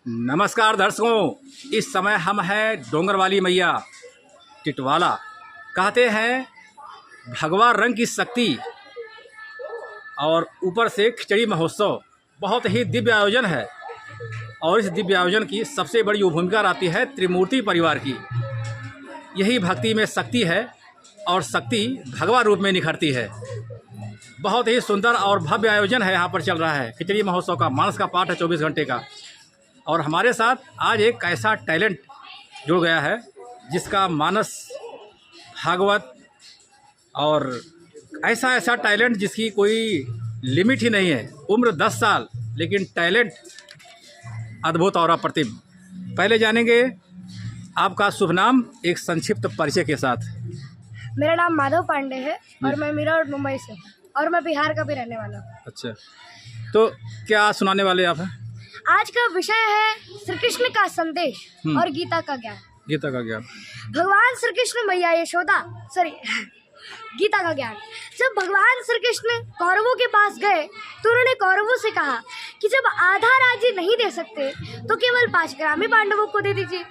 नमस्कार दर्शकों, इस समय हम हैं डोंगरवाली मैया टिटवाला। कहते हैं भगवा रंग की शक्ति और ऊपर से खिचड़ी महोत्सव बहुत ही दिव्य आयोजन है। और इस दिव्य आयोजन की सबसे बड़ी भूमिका रहती है त्रिमूर्ति परिवार की। यही भक्ति में शक्ति है और शक्ति भगवा रूप में निखरती है। बहुत ही सुंदर और भव्य आयोजन है यहाँ पर चल रहा है खिचड़ी महोत्सव का। मानस का पाठ है 24 घंटे का। और हमारे साथ आज एक ऐसा टैलेंट जुड़ गया है जिसका मानस भागवत और ऐसा टैलेंट जिसकी कोई लिमिट ही नहीं है। उम्र 10 साल लेकिन टैलेंट अद्भुत और अप्रतिम। पहले जानेंगे आपका शुभ नाम एक संक्षिप्त परिचय के साथ। मेरा नाम माधव पांडे है और मैं मीरठ मुंबई से हूँ और मैं बिहार का भी रहने वाला हूँ। अच्छा, तो क्या सुनाने वाले आप हैं? आज का विषय है श्री कृष्ण का संदेश और गीता का ज्ञान। गीता का ज्ञान। भगवान श्री कृष्ण मैया यशोदा गीता का ज्ञान। जब भगवान श्री कृष्ण कौरवों के पास गए तो उन्होंने कौरवों से कहा कि जब आधा राज्य नहीं दे सकते तो केवल 5 ग्राम ही पांडवों को दे दीजिए।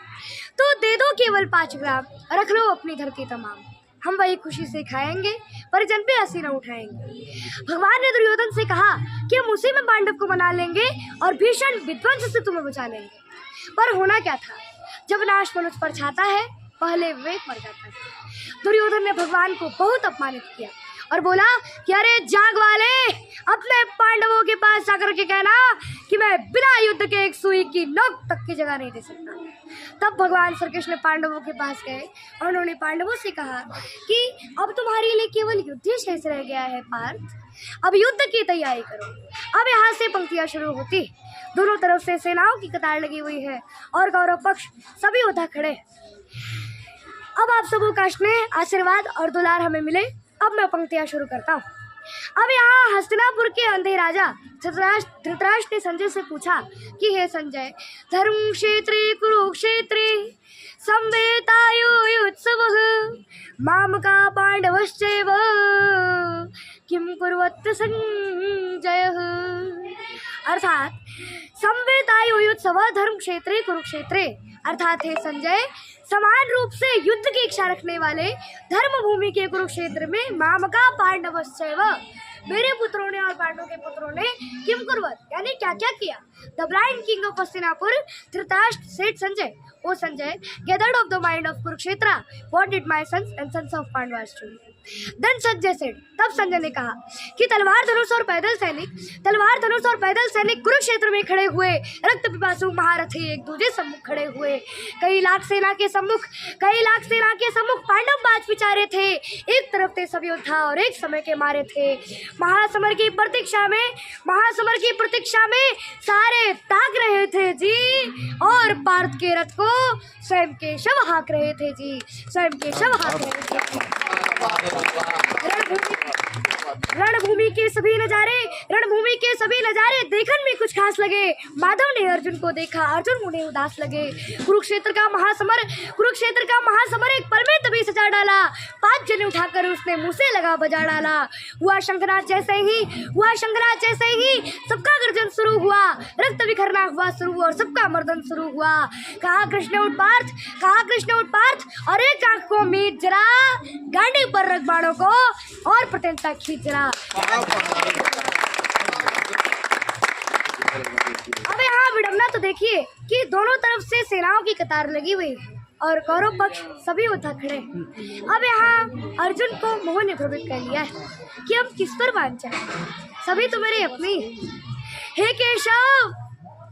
तो दे दो केवल 5 ग्राम, रख लो अपनी धरती तमाम। हम वही खुशी से खाएंगे, परिजन पे हंसी न उठाएंगे। भगवान ने दुर्योधन से कहा कि हम उसी में पांडव को मना लेंगे और भीषण विध्वंस से तुम्हें बचा लेंगे। पर होना क्या था, जब नाश मनुष्य पर छाता है पहले विवेक मर जाता है। दुर्योधन ने भगवान को बहुत अपमानित किया और बोला कि अरे जाग वाले, अपने पांडवों के पास जाकर के कहना कि मैं बिना युद्ध के एक सुई की नोक तक की जगह नहीं दे सकता। तब भगवान श्री कृष्ण पांडवों के पास गए और उन्होंने पांडवों से कहा कि अब तुम्हारे लिए केवल युद्ध ही शेष रह गया है पार्थ, अब युद्ध की तैयारी करो। अब यहाँ से पंक्तियाँ शुरू होती। दोनों तरफ से सेनाओं की कतार लगी हुई है और कौरव पक्ष सभी योद्धा खड़े। अब आप सबों का स्नेह, आशीर्वाद और दुलार हमें मिले। अब मैं पंक्तियाँ शुरू करता हूँ। अब यहाँ हस्तिनापुर के अंधे राजा धृतराष्ट्र ने संजय से पूछा कि हे संजय, धर्म क्षेत्रे कुरुक्षेत्रे संवेतायुत्सवः मामका पांडवश्चैव किं कुर्वत् संजयः। अर्थात संवेतायुत्सवः धर्म क्षेत्रे कुरुक्षेत्रे, अर्थात हे संजय, समान रूप से युद्ध की इच्छा रखने वाले धर्म भूमि के कुरुक्षेत्र में मामका पांडवश्चैव, मेरे पुत्रों ने और पांडवों के पुत्रों ने किम कुर्वत यानी क्या क्या किया। The blind king of Hastinapur Dhritarashtra said Sanjay, O Sanjay, gathered of the mind of Kurukshetra, what did my sons and sons of Pandavas do? Then Sanjay said, तब संजय ने कहा कि तलवार धनुष और पैदल सैनिक कुरुक्षेत्र में खड़े हुए रक्त पिपासु महारथी एक दूसरे सम्मुख खड़े हुए। कई लाख सेना के सम्मुख पांडव बाज पिचारे थे। एक तरफ थे सब योद्धा और एक समय के मारे थे। महासमर की प्रतीक्षा में सारे ताक रहे थे जी, और पार्थ के रथ को स्वयं के शव हाँक रहे थे जी, रणभूमि के सभी नजारे देखने में कुछ खास लगे। माधव ने अर्जुन को देखा, अर्जुन मुझे उदास लगे। कुरुक्षेत्र का महासमर एक पल में तभी सजा डाला। 5 जने उठाकर उसने मुंह से लगा बजा डाला। हुआ शंखनाद जैसे ही सबका गर्जन शुरू हुआ, रक्त बिखरना हुआ शुरू और सबका मर्दन शुरू हुआ। कहा कृष्ण उठ पार्थ और एक आंख को मीट जरा, गांडी पर रख बाणों को और प्रत्यंता खींच जरा। अब यहाँ विडंबना तो देखिए कि दोनों तरफ से सेनाओं की कतार लगी हुई है और कौरव पक्ष सभी योद्धा खड़े। अब यहाँ अर्जुन को मोह ने भ्रमित कर लिया है कि अब किस पर बांध जाए, सभी तो मेरे अपने। हे केशव,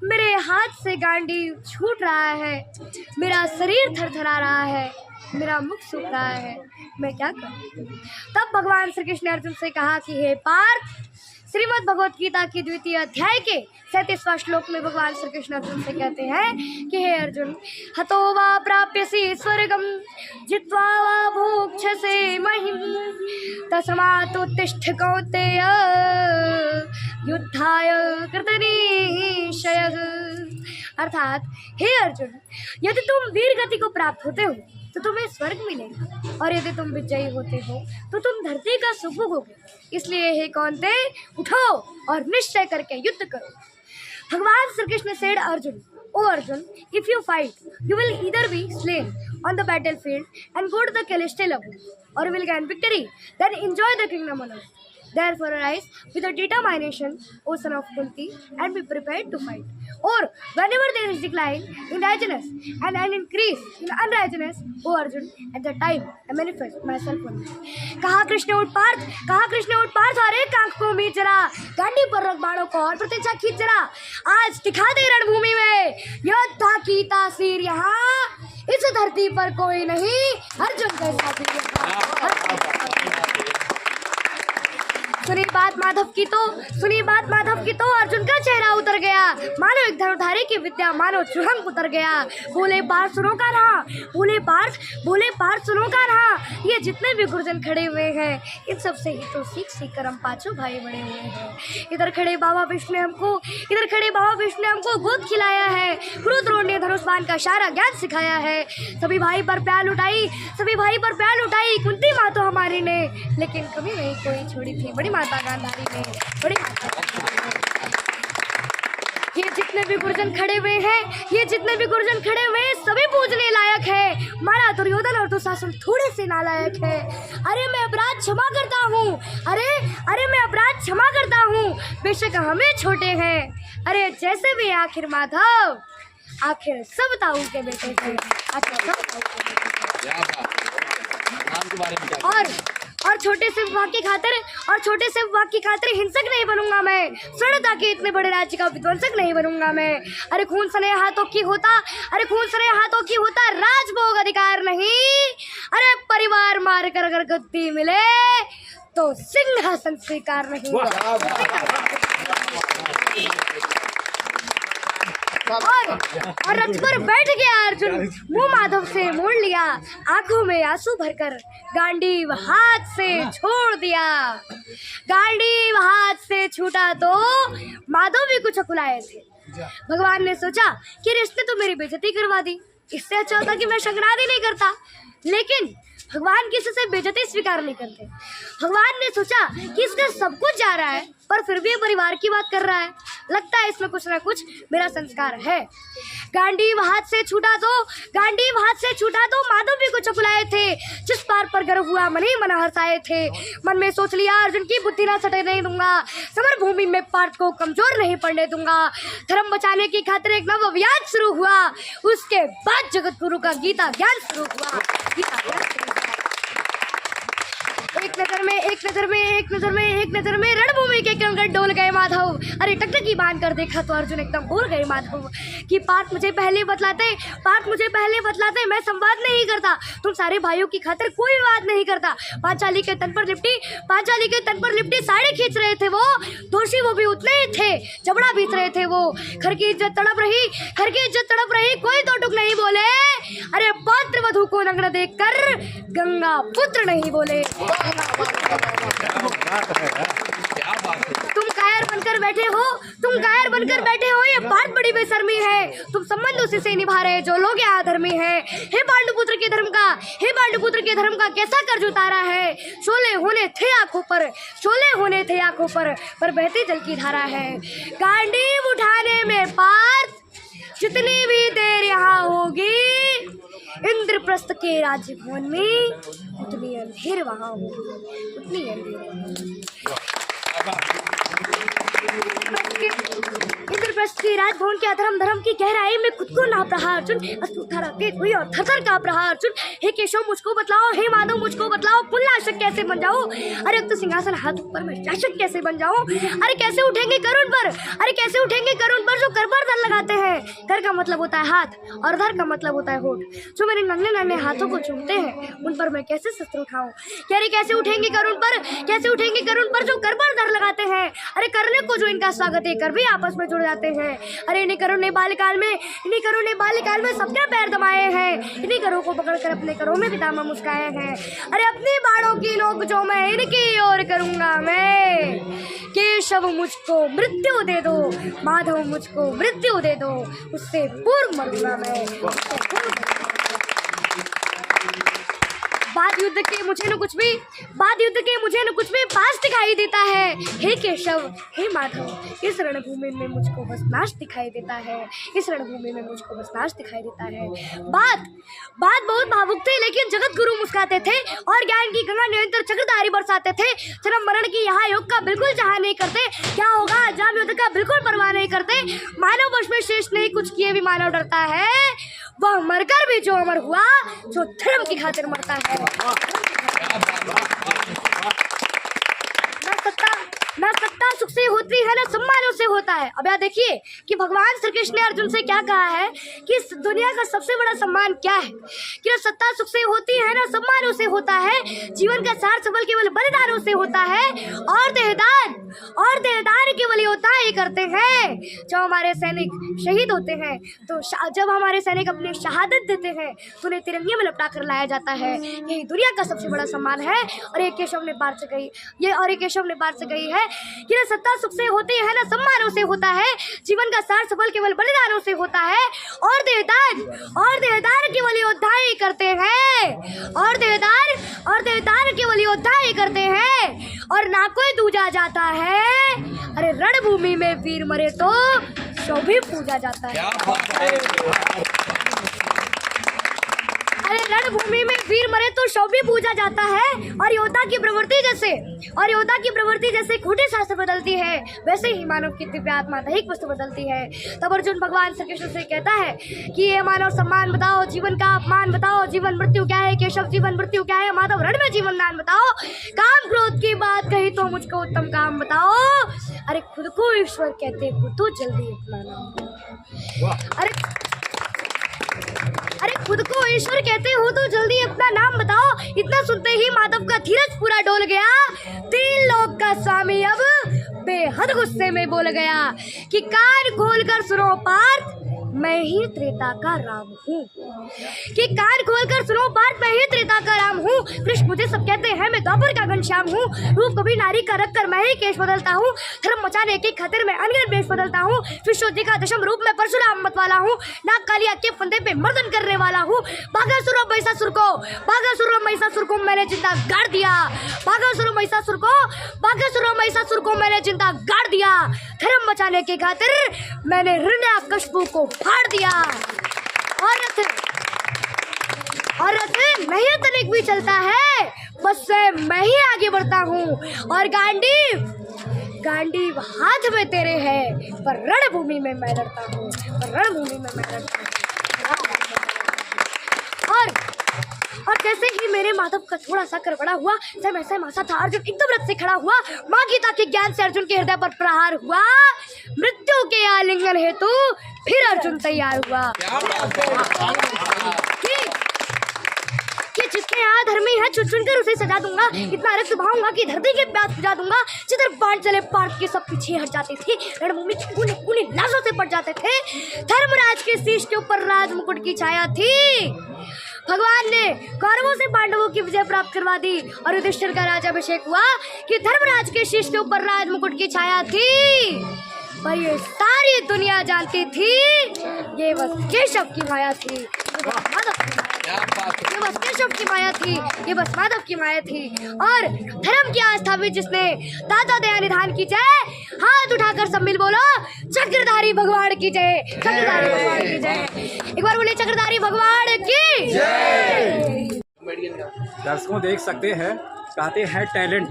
मेरे हाथ से गांडी छूट रहा है, मेरा शरीर थरथरा रहा है, मेरा मुख सूख रहा है, मैं क्या करूं। तब भगवान श्री कृष्ण ने अर्जुन से कहा कि हे पार्थ, श्रीमद् भगवत गीता की 2वें अध्याय के 37वां श्लोक में भगवान श्री कृष्ण अर्जुन से कहते हैं कि हे अर्जुन, हतो वा प्राप्यसि स्वर्गम जित्वा वा भोक्ष्यसे महिम तस्मात् उत्तिष्ठ कौन्तेय युद्धाय कृतनिश्चयः। अर्थात हे अर्जुन, यदि तुम वीर गति को प्राप्त होते हो तो तुम्हें स्वर्ग मिलेगा, और यदि तुम विजयी होते हो तो तुम धरती का सुख भोगोगे। इसलिए हे कौन्तेय, उठो और निश्चय करके युद्ध करो। Bhagavan Sri Krishna said Arjun, "O Arjun, if you fight, you will either be slain on the battlefield and go to the celestial abode, or you will gain victory, then enjoy the kingdom on earth. Therefore arise with a determination, O son of Kunti, and be prepared to fight. Or whenever there is decline in righteousness and an increase in unrighteousness, O Arjun, at that time I manifest myself on you." कहा कृष्ण उठ पार्थ, अरे कांख को मीच जरा, गांडी पर रख बाणों को और प्रतीक्षा खींच जरा, आज दिखा दे रणभूमि में योद्धा की तासीर, यहाँ इस धरती पर कोई नहीं अर्जुन जैसा वीर। सुनी बात माधव की तो अर्जुन का चेहरा उतर गया, मानो एक धनुधारी की विद्या मानो चुहंग उतर गया। बोले पार्थ सुनो का रहा, ये जितने भी गुरुजन खड़े हुए हैं इन सब से ही तो सीख कर हम पांचों भाई बड़े हुए हैं। इधर खड़े बाबा विष्णु ने हमको गोद खिलाया है, गुरु द्रोण ने धनुष बाण का सारा ज्ञान सिखाया है। सभी भाई पर प्यार लुटाई कुंती माँ तो हमारी ने, लेकिन कभी नहीं कोई छोड़ी थी बड़ी माता गांधारी ने, बड़ी माता गांधारी ने। ये जितने भी गुरुजन खड़े हुए हैं सभी पूजने लायक है, मारा दुर्योधन और दुशासन थोड़े से नालायक है। अरे मैं अपराध क्षमा करता हूँ, बेशक हमें छोटे हैं, अरे जैसे भी आखिर माधव, आखिर सब ताऊ के बेटे थे, और छोटे से विभाग की खातिर हिंसक नहीं बनूंगा मैं, सड़ता के इतने बड़े राज्य का विध्वंसक नहीं बनूंगा मैं। अरे खून सने हाथों की होता राजभोग अधिकार नहीं, अरे परिवार मार कर अगर गद्दी मिले तो सिंहासन स्वीकार नहीं। और रथ पर बैठ गया अर्जुन, मुंह माधव से मोड़ लिया, आंखों में आंसू भरकर गांडीव हाथ से छोड़ दिया। गांडीव हाथ से छूटा तो माधव भी कुछ अकुलाए थे। भगवान ने सोचा कि रिश्ते तो मेरी बेइज्जती करवा दी, इससे अच्छा होता कि मैं शंकरादि नहीं करता, लेकिन भगवान किसी से बेइज्जती स्वीकार नहीं करते। भगवान ने सोचा कि इसने सब कुछ जा रहा है पर फिर भी परिवार की बात कर रहा है, लगता है इसमें कुछ ना कुछ मेरा संस्कार है। गांडीव हाथ से छूटा तो माधव भी कुछ अकुलाए थे, जिस पार पर गर्व हुआ मन ही मन हर्षाए थे। मन में सोच लिया अर्जुन की बुद्धि ना सटे नहीं दूंगा, समर भूमि में पार्थ को कमजोर नहीं पड़ने दूंगा। धर्म बचाने की खातिर एक नव अभियान शुरू हुआ, उसके बाद जगत गुरु का गीता ज्ञान शुरू हुआ। एक नजर में रणभूमि के कंगन डोल गए माधव। अरे टकटकी बांध कर देखा तो अर्जुन एकदम बोल गए माधव कि पार्थ मुझे पहले बतलाते, मैं संवाद नहीं करता, तुम सारे भाइयों की खातिर कोई विवाद नहीं करता। पांचाली के तन पर लिपटी साड़ी खींच रहे थे वो, दोषी वो भी उतने ही थे, जबड़ा बीत रहे थे वो। घर की इज्जत तड़प रही, कोई तो टुक नहीं बोले। अरे पात्र वधु को नग्न देखकर गंगा पुत्र नहीं बोले। तुम कायर बनकर बैठे हो, ये बात बड़ी बेशर्मी है। तुम संबंध उसी से निभा रहे जो लोग यहाँ धर्मी है। हे पांडुपुत्र के धर्म का कैसा कर्ज उतारा है। शोले होने थे आंखों पर बहती जल की धारा है। गांडीव उठाने में पार्थ जितनी भी देर यहाँ होगी, इंद्रप्रस्थ के राजभवन में उतनी अंधेर वहाँ होगी, इंद्रप्रस्थ के राजभवन के अधर्म की गहराई में खुद को नाप रहा अर्जुन। अस्तुथा तेज हुई और थरथर कांप रहा अर्जुन। हे केशव मुझको बतलाओ, हे माधव मुझको बतलाओ, कुलनाशक कैसे बन जाऊं। अरे तो सिंहासन हाथ ऊपर में शासक कैसे बन जाऊं। अरे कैसे उठेंगे करुण पर जो कर पर धर लगाते हैं। कर का मतलब होता है हाथ और धर का मतलब होता है होठ। जो मेरे नन्हे हाथों को चूमते हैं उन पर मैं कैसे शस्त्र उठाऊं। अरे कैसे उठेंगे करुण पर जो कर पर धर लगाते हैं। अरे करने को जो इनका स्वागत है, कर भी आपस में जुड़ जाते हैं। अरे इन्हीं करों ने बाल्यकाल में सबके पैर दबाए हैं। इन्हीं करों को पकड़कर अपने करों में भी दामा मुस्काए हैं। अरे अपनी बाणों की नोक जो मैं इनकी ओर करूंगा मैं। केशव मुझको मृत्यु दे दो, माधव मुझको मृत्यु दे दो, उससे पूर्व मरूंगा मैं। बात युद्ध के मुझे न कुछ भी पास दिखाई देता है। हे केशव, हे माधव, इस रणभूमि में मुझको बस नाश दिखाई देता है, इस रणभूमि में मुझको बस नाश दिखाई देता है। बात बहुत भावुक थी, लेकिन जगत गुरु मुस्कुराते थे और ज्ञान की गंगा निरंतर चक्रधारी बरसाते थे। जन्म मरण की यहाँ योग का बिल्कुल चाह नहीं करते, क्या होगा अजाम युद्ध का बिल्कुल परवाह नहीं करते। मानव वश में शेष नहीं कुछ किए भी मानव डरता है, वह मरकर भी जो अमर हुआ, जो धर्म की खातिर मरता है। ना सत्ता सुख से होती है, ना सम्मानों से होता है। अब यहाँ देखिए कि भगवान श्री कृष्ण ने अर्जुन से क्या कहा है कि इस दुनिया का सबसे बड़ा सम्मान क्या है, कि ना सत्ता सुख से होती है, ना सम्मानों से होता है। जीवन का सार सबल केवल बलिदानों से होता है, और देहदान केवल योद्धा ही करते हैं। जब हमारे सैनिक शहीद होते हैं, तो जब हमारे सैनिक अपनी शहादत देते हैं, तो उन्हें तिरंगे में लपटा कर लाया जाता है। यही दुनिया का सबसे बड़ा सम्मान है। और एक केशव ने बात से कही है कि ना सत्ता सुख से होती है, ना सम्मानों से होता है। जीवन का सार सबल केवल बलिदानों से होता है, और देहदार केवल योद्धा ही करते हैं, और देहदार केवल योद्धा ही करते हैं। और ना कोई दूजा जाता है, अरे रणभूमि में वीर मरे तो सो भी पूजा जाता है। अरे रणभूमि में वीर मरे तो शव भी पूजा जाता है। और योद्धा की प्रवृत्ति जैसे खोटे शास्त्र बदलती है, वैसे ही मानव की दिव्य आत्मा दैहिक वस्तु बदलती है। तब अर्जुन भगवान श्री कृष्ण से कहता है कि ये मानव सम्मान बताओ, जीवन का अपमान बताओ, जीवन मृत्यु क्या है केशव, जीवन मृत्यु क्या है माधव, रण में जीवन दान बताओ। काम क्रोध की बात कही तो मुझको उत्तम काम बताओ। अरे खुद को ईश्वर कहते हो तो जल्दी अपना नाम, अरे खुद को ईश्वर कहते हो तो जल्दी अपना नाम बताओ। इतना सुनते ही माधव का धीरज पूरा डोल गया। 3 लोक का स्वामी अब बेहद गुस्से में बोल गया कि कान खोलकर सुनो पार्थ, मैं ही त्रेता का राम हूँ। कि कान खोलकर सुनो पार्थ, मैं ही त्रेता का राम हूँ। कृष्ण मुझे सब कहते हैं, मैं द्वापर का घनश्याम हूँ। रूप कभी नारी का रख कर मैं ही केश बदलता हूँ। धर्म मचाने की खातिर मैं अनगिनत वेश बदलता हूँ। विश्वजी का दशम रूप में परशुराम मत वाला हूँ। नाग कालिया के फंदे पे मर्दन करने वाला हूँ। बाघासुर और महिषासुर को मैंने जिंदा गाड़ दिया। बाघासुर और महिषासुर को मैंने जिंदा गाड़ दिया। धर्म बचाने की खातिर मैंने हिरण्यकश्यप को फाड़ दिया। और रथ नहीं तनिक भी चलता है, बस मैं ही आगे बढ़ता हूँ। और गांडीव हाथ में तेरे है, पर रणभूमि में मैं लड़ता हूँ। और जैसे ही मेरे माधव का थोड़ा सा करबड़ा हुआ, जब ऐसा मासा था, अर्जुन एकदम रथ से खड़ा हुआ। माँ गीता के ज्ञान से अर्जुन के हृदय पर प्रहार हुआ। मृत्यु के आलिंगन हेतु फिर अर्जुन तैयार हुआ कि जिसके यहाँ धर्मी है चुनकर उसे सजा दूंगा। इतना रक्त बहाऊंगा कि धरती के प्यास बुझा दूंगा। जिधर बाण चले पार्थ के सब पीछे हट जाते थे, रणभूमि कूनी लाशों से पट जाते थे। धर्मराज के शीश के ऊपर राज मुकुट की छाया थी। भगवान ने कौरवों से पांडवों की विजय प्राप्त करवा दी और युधिष्ठिर का राज्याभिषेक हुआ कि धर्मराज के शीश के ऊपर राज मुकुट की छाया थी। पर ये सारी दुनिया जानती थी ये बस केशव की माया थी, ये बस माधव की माया थी। और धर्म की आस्था भी जिसने दाता दया निधान की जय, हाथ उठाकर सब मिल बोलो चक्रधारी भगवान की जय, चक्रधारी भगवान की जय। एक बार बोले चक्रधारी भगवान की जय। दर्शकों देख सकते हैं, कहते हैं टैलेंट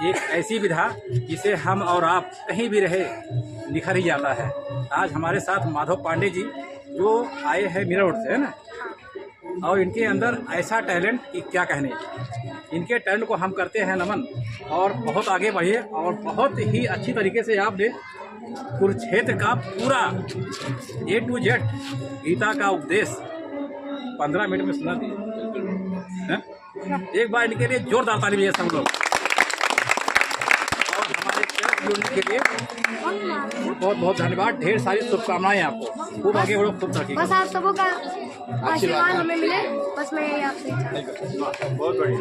एक ऐसी विधा जिसे हम और आप कहीं भी रहे निखर ही जाता है। आज हमारे साथ माधव पांडे जी जो आए हैं मीरा रोड से, है ना, और इनके अंदर ऐसा टैलेंट कि क्या कहने। इनके टैलेंट को हम करते हैं नमन, और बहुत आगे बढ़िए। और बहुत ही अच्छी तरीके से आपने कुरुक्षेत्र का पूरा A to Z गीता का उपदेश 15 मिनट में सुना दिए। एक बार इनके लिए जोरदार ताली बजाइए सब लोग। और हमारे के लिए बहुत बहुत धन्यवाद। ढेर सारी शुभकामनाएं आपको, खूब आगे बढ़ो, खूब तरक्की। बस आप सबों का आशीर्वाद हमें मिले, बस मैं यही आपसे बहुत बढ़िया।